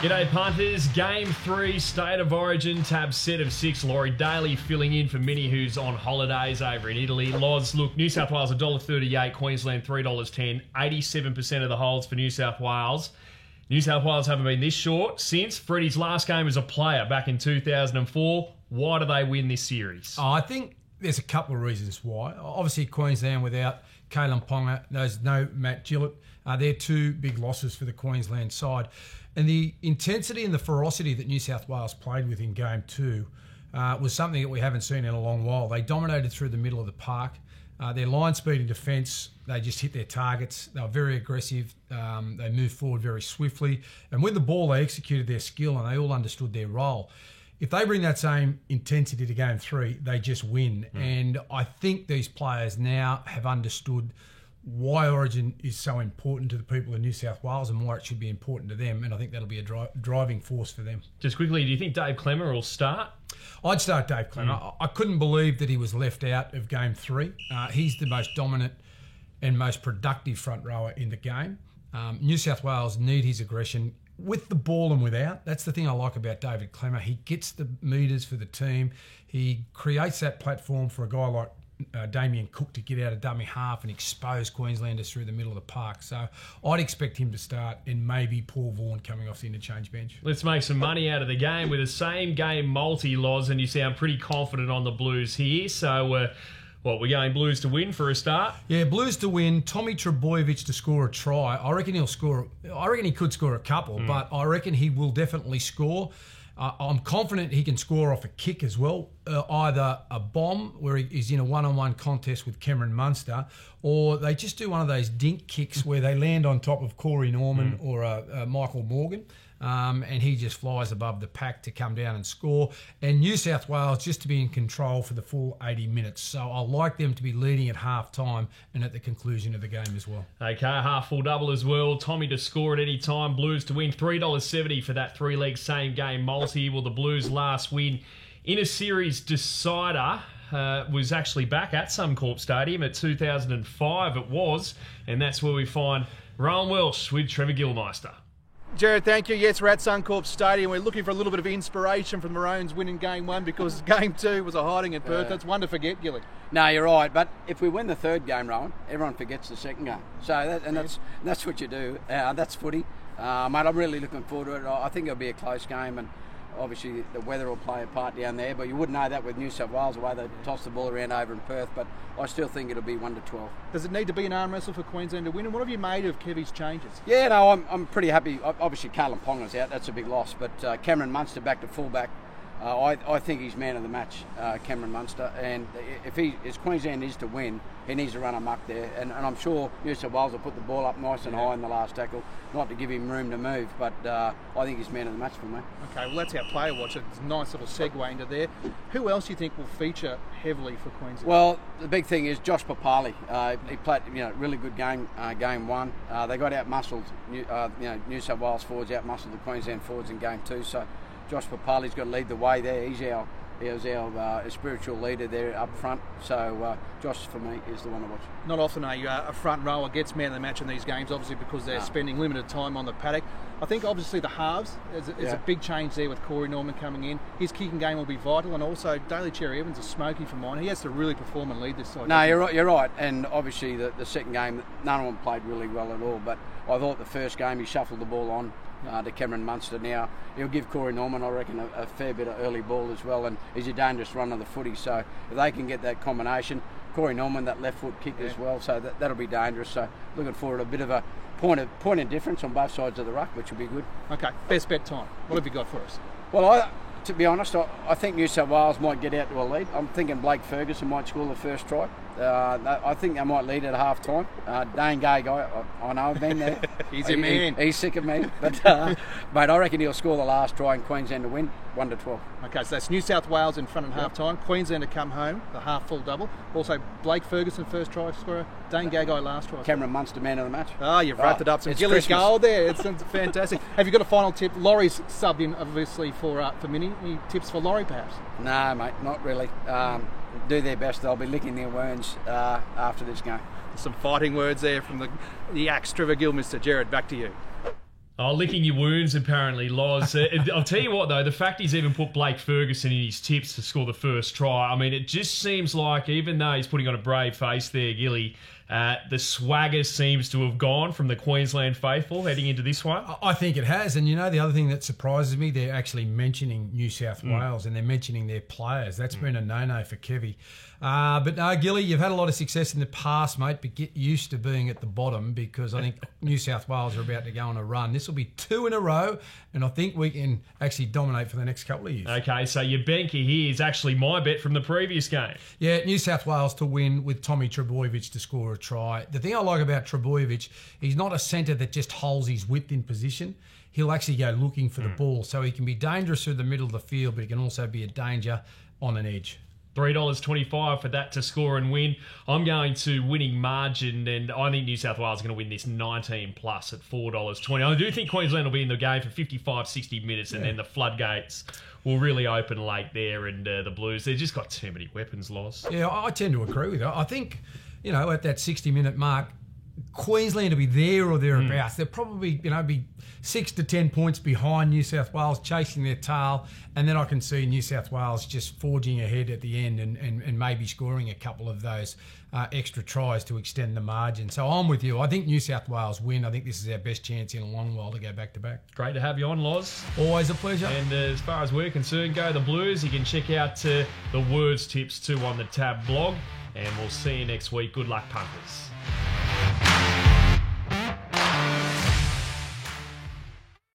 G'day punters, Game 3, State of Origin, tab set of 6. Laurie Daly filling in for Minnie, who's on holidays over in Italy. Loz, look, New South Wales $1.38, Queensland $3.10, 87% of the holds for New South Wales. New South Wales haven't been this short since Freddie's last game as a player back in 2004. Why do they win this series? I think there's a couple of reasons why. Obviously, Queensland without Kalen Ponga, there's no Matt Gillett. They're two big losses for the Queensland side. And the intensity and the ferocity that New South Wales played with in Game 2 was something that we haven't seen in a long while. They dominated through the middle of the park. Their line speed in defence, they just hit their targets. They were very aggressive. They moved forward very swiftly. And with the ball, they executed their skill and they all understood their role. If they bring that same intensity to Game 3, they just win. And I think these players now have understood why Origin is so important to the people of New South Wales and why it should be important to them. And I think that'll be a driving force for them. Just quickly, do you think Dave Klemmer will start? I'd start Dave Klemmer. I couldn't believe that he was left out of Game 3. He's the most dominant and most productive front rower in the game. New South Wales need his aggression with the ball and without. That's the thing I like about David Klemmer. He gets the metres for the team. He creates that platform for a guy like Damien Cook to get out of dummy half and expose Queenslanders through the middle of the park. So I'd expect him to start and maybe Paul Vaughan coming off the interchange bench. Let's make some money out of the game with the same game multi, Loz, and you sound pretty confident on the Blues here. So, we're going Blues to win for a start? Yeah, Blues to win. Tommy Trbojevic to score a try. I reckon he could score a couple, but I reckon he will definitely score. I'm confident he can score off a kick as well, either a bomb where he's in a one-on-one contest with Cameron Munster, or they just do one of those dink kicks where they land on top of Corey Norman or Michael Morgan, and he just flies above the pack to come down and score. And New South Wales just to be in control for the full 80 minutes. So I like them to be leading at half-time and at the conclusion of the game as well. Okay, half full double as well. Tommy to score at any time. Blues to win. $3.70 for that three-leg same game multi. Well, the Blues' last win in a series decider was actually back at Suncorp Stadium at 2005 it was, and that's where we find Rowan Welsh with Trevor Gilmeister. Jared, thank you. Yes, we're at Suncorp Stadium. We're looking for a little bit of inspiration from the Maroons winning Game 1 because Game 2 was a hiding in Perth. That's one to forget, Gilly. No, you're right. But if we win the third game, Rowan, everyone forgets the second game. So that's what you do. That's footy. Mate, I'm really looking forward to it. I think it'll be a close game, and obviously the weather will play a part down there, but you wouldn't know that with New South Wales, the way they toss the ball around over in Perth, but I still think it'll be 1-12. Does it need to be an arm wrestle for Queensland to win? And what have you made of Kevy's changes? Yeah, no, I'm pretty happy. Obviously, Kalen Ponga's out. That's a big loss, but Cameron Munster back to fullback. I think he's man of the match, Cameron Munster, and if Queensland is to win, he needs to run amok there, and I'm sure New South Wales will put the ball up nice and high in the last tackle, not to give him room to move, but I think he's man of the match for me. Okay, well that's our player watch. It's a nice little segue into there. Who else do you think will feature heavily for Queensland? Well, the big thing is Josh Papali. He played really good game, Game 1. They got out-muscled, New South Wales forwards out-muscled the Queensland forwards in Game 2, so Josh Papali's got to lead the way there. He was our spiritual leader there up front. So Josh, for me, is the one to watch. Not often a front rower gets man of the match in these games, obviously because they're spending limited time on the paddock. I think obviously the halves is a big change there with Corey Norman coming in. His kicking game will be vital, and also Daly Cherry Evans is smoky for mine. He has to really perform and lead this side. No, you're right. And obviously the second game, none of them played really well at all. But I thought the first game he shuffled the ball on to Cameron Munster. Now he'll give Corey Norman, I reckon, a fair bit of early ball as well, and he's a dangerous runner of the footy. So if they can get that combination, Corey Norman that left foot kick as well, so that'll be dangerous. So looking forward to a bit of a point of difference on both sides of the ruck, which will be good. Okay, best bet time. What have you got for us? Well, to be honest, I think New South Wales might get out to a lead. I'm thinking Blake Ferguson might score the first try. I think they might lead at half time. Dane Gay guy, I know, I've been there. He's a man. He's sick of me. But mate, I reckon he'll score the last try in Queensland to win, 1-12. Okay, so that's New South Wales in front at half time. Queensland to come home, the half full double. Also Blake Ferguson first try scorer. Dane Gagai last try. Cameron Munster man of the match. Oh, you've wrapped it up. Some Gilly's gold there. It's fantastic. Have you got a final tip? Laurie's subbed in obviously for Minnie. Any tips for Laurie perhaps? No, mate, not really. Do their best. They'll be licking their wounds after this game. Some fighting words there from the axe Trevor Gilmeister. Jared, back to you. Oh, licking your wounds, apparently, Loz. I'll tell you what, though, the fact he's even put Blake Ferguson in his tips to score the first try, I mean, it just seems like, even though he's putting on a brave face there, Gilly, the swagger seems to have gone from the Queensland faithful heading into this one. I think it has. And, you know, the other thing that surprises me, they're actually mentioning New South Wales and they're mentioning their players. That's been a no-no for Kevy. But no, Gilly, you've had a lot of success in the past, mate, but get used to being at the bottom because I think New South Wales are about to go on a run. This will be 2 in a row, and I think we can actually dominate for the next couple of years. Okay, so your banker here is actually my bet from the previous game. Yeah, New South Wales to win with Tommy Trbojevic to score a try. The thing I like about Trbojevic, he's not a centre that just holds his width in position. He'll actually go looking for the ball, so he can be dangerous through the middle of the field, but he can also be a danger on an edge. $3.25 for that to score and win. I'm going to winning margin, and I think New South Wales are going to win this 19 plus at $4.20. I do think Queensland will be in the game for 55, 60 minutes, and then the floodgates will really open late there, and the Blues, they've just got too many weapons, Loz. Yeah, I tend to agree with you. I think, you know, at that 60-minute mark, Queensland will be there or thereabouts. They'll probably, you know, be 6 to 10 points behind New South Wales, chasing their tail, and then I can see New South Wales just forging ahead at the end and maybe scoring a couple of those extra tries to extend the margin. So I'm with you. I think New South Wales win. I think this is our best chance in a long while to go back-to-back. Great to have you on, Loz. Always a pleasure. And as far as we're concerned, go the Blues. You can check out the Words Tips too on the Tab blog, and we'll see you next week. Good luck, punters.